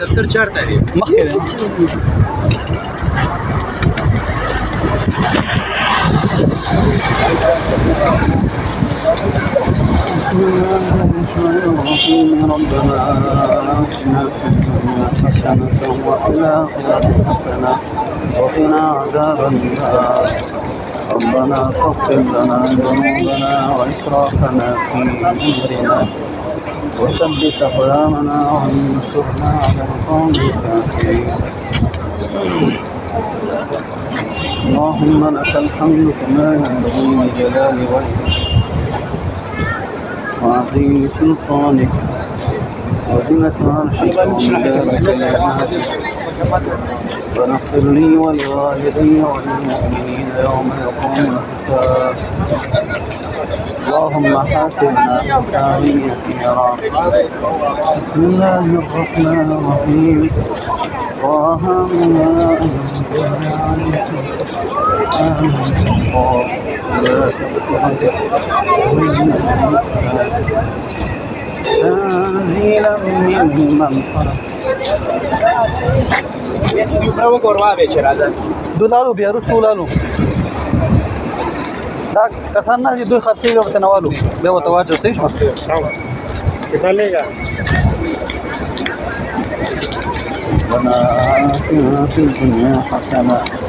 دفتر چارته دی مخکې دی. بسم الله الرحمن الرحيم. ربنا آتنا في الدنيا حسنة وفي الآخرة حسنة وقنا عذاب النار. ربنا فاغفر لنا ذنوبنا وإسرافنا في أمرنا وثبت أقدامنا وانصرنا على القوم الكافرين. اللهم لك الحمد كما ينبغي لجلال وجهك وعظيم سلطانك وزنة عرشك ومداد كلماتك. فاغفر لي ولوالدي وللمؤمنين يوم يقوم الحساب. اللهم حاسبنا حسابا يسيرا. بسم الله الرحمن الرحيم. طه ما أنزلنا عليك القرآن لتشقى إلى سبحانك تنزيلا ممن خلق. دولالو بیا رسو لالو دا کسان نه دي دوی خرڅي به تنوالو بیا وته واچو صحیح شو چلےګا ربنا آتنا في الدنيا حسنة